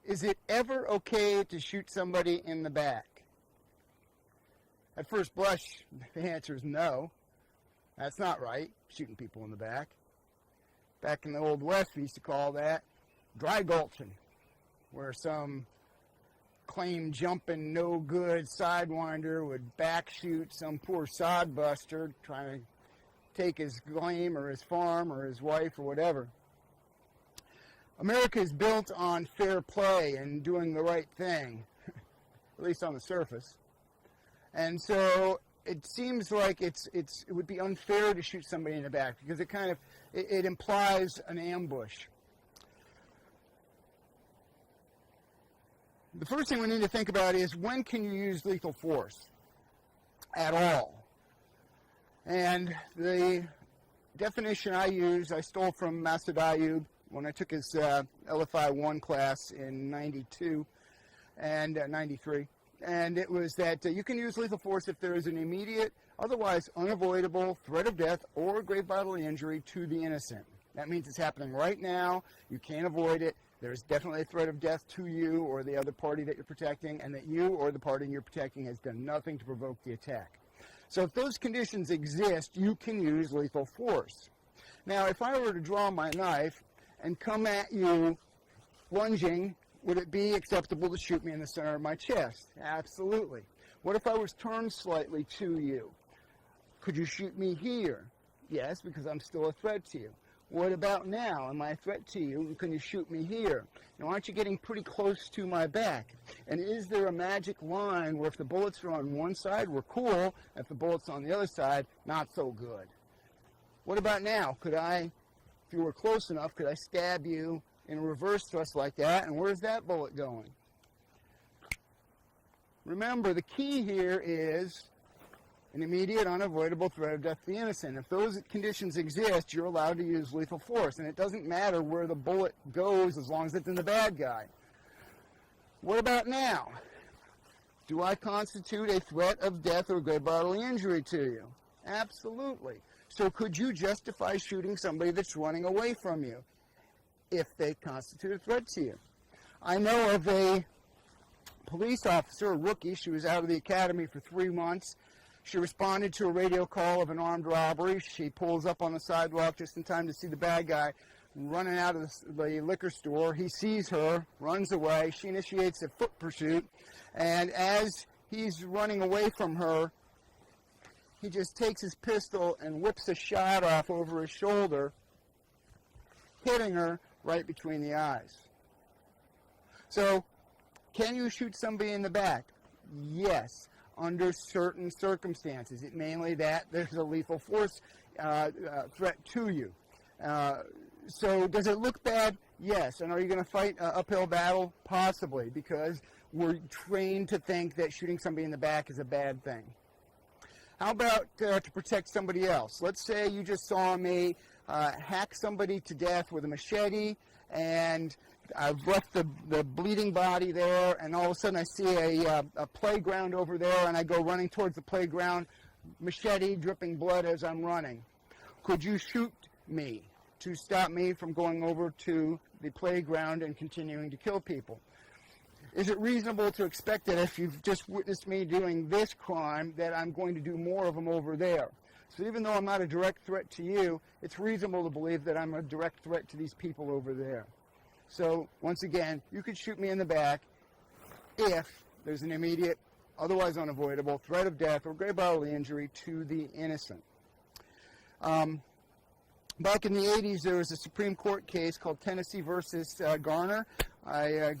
Is it ever okay to shoot somebody in the back? At first blush, the answer is no. That's not right, shooting people in the back. Back in the Old West, we used to call that dry gulching, where some claimed jumping, no good sidewinder would back shoot some poor sodbuster trying to take his claim or his farm or his wife or whatever. America is built on fair play and doing the right thing, at least on the surface. And so it seems like it would be unfair to shoot somebody in the back because it implies an ambush. The first thing we need to think about is, when can you use lethal force at all? And the definition I stole from Masoud Ayoob when I took his LFI 1 class in 92 and 93. And it was that you can use lethal force if there is an immediate, otherwise unavoidable threat of death or grave bodily injury to the innocent. That means it's happening right now. You can't avoid it. There's definitely a threat of death to you or the other party that you're protecting, and that you or the party you're protecting has done nothing to provoke the attack. So if those conditions exist, you can use lethal force. Now, if I were to draw my knife and come at you lunging, would it be acceptable to shoot me in the center of my chest? Absolutely. What if I was turned slightly to you? Could you shoot me here? Yes, because I'm still a threat to you. What about now? Am I a threat to you? Can you shoot me here? Now, aren't you getting pretty close to my back? And is there a magic line where if the bullets are on one side, we're cool, if the bullets on the other side, not so good? What about now? Could I, if you were close enough, could I stab you in a reverse thrust like that? And where's that bullet going? Remember, the key here is an immediate, unavoidable threat of death to the innocent. If those conditions exist, you're allowed to use lethal force, and it doesn't matter where the bullet goes as long as it's in the bad guy. What about now? Do I constitute a threat of death or grave bodily injury to you? Absolutely. So could you justify shooting somebody that's running away from you if they constitute a threat to you? I know of a police officer, a rookie. She was out of the academy for 3 months. She responded to a radio call of an armed robbery. She pulls up on the sidewalk just in time to see the bad guy running out of the liquor store. He sees her, runs away. She initiates a foot pursuit, and as he's running away from her, he just takes his pistol and whips a shot off over his shoulder, hitting her right between the eyes. So, can you shoot somebody in the back? Yes, under certain circumstances. It mainly that there's a lethal force threat to you. So does it look bad? Yes. And are you going to fight an uphill battle? Possibly, because we're trained to think that shooting somebody in the back is a bad thing. How about to protect somebody else? Let's say you just saw me hack somebody to death with a machete, and I've left the bleeding body there, and all of a sudden I see a playground over there, and I go running towards the playground, machete dripping blood as I'm running. Could you shoot me to stop me from going over to the playground and continuing to kill people? Is it reasonable to expect that if you've just witnessed me doing this crime, that I'm going to do more of them over there? So even though I'm not a direct threat to you, it's reasonable to believe that I'm a direct threat to these people over there. So, once again, you could shoot me in the back if there's an immediate, otherwise unavoidable, threat of death or grave bodily injury to the innocent. Back in the 80s, there was a Supreme Court case called Tennessee versus Garner. I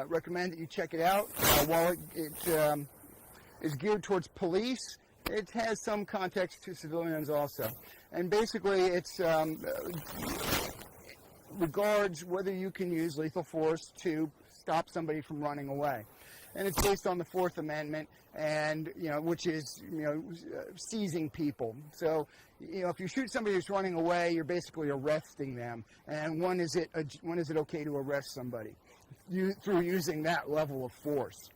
recommend that you check it out. While it is geared towards police, it has some context to civilians also. And basically, it's regards whether you can use lethal force to stop somebody from running away. And it's based on the Fourth Amendment, and which is seizing people. So if you shoot somebody who's running away, you're basically arresting them. And when is it okay to arrest somebody? Through using that level of force.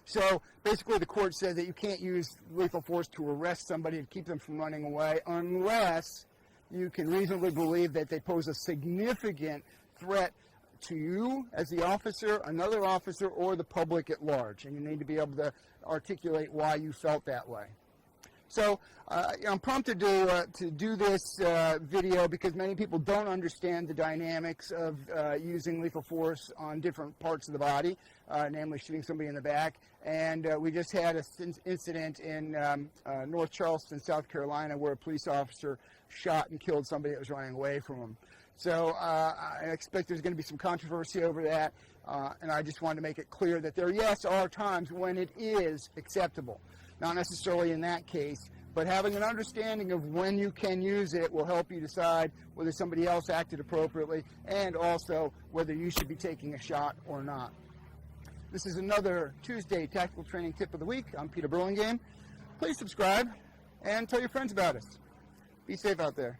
So basically, the court said that you can't use lethal force to arrest somebody and keep them from running away unless you can reasonably believe that they pose a significant threat to you as the officer, another officer, or the public at large. And you need to be able to articulate why you felt that way. So I'm prompted to do this video because many people don't understand the dynamics of using lethal force on different parts of the body, namely shooting somebody in the back. And we just had an incident in North Charleston, South Carolina, where a police officer shot and killed somebody that was running away from him. So I expect there's going to be some controversy over that, and I just wanted to make it clear that there, yes, are times when it is acceptable. Not necessarily in that case, but having an understanding of when you can use it will help you decide whether somebody else acted appropriately and also whether you should be taking a shot or not. This is another Tuesday Tactical Training Tip of the Week. I'm Peter Burlingame. Please subscribe and tell your friends about us. Be safe out there.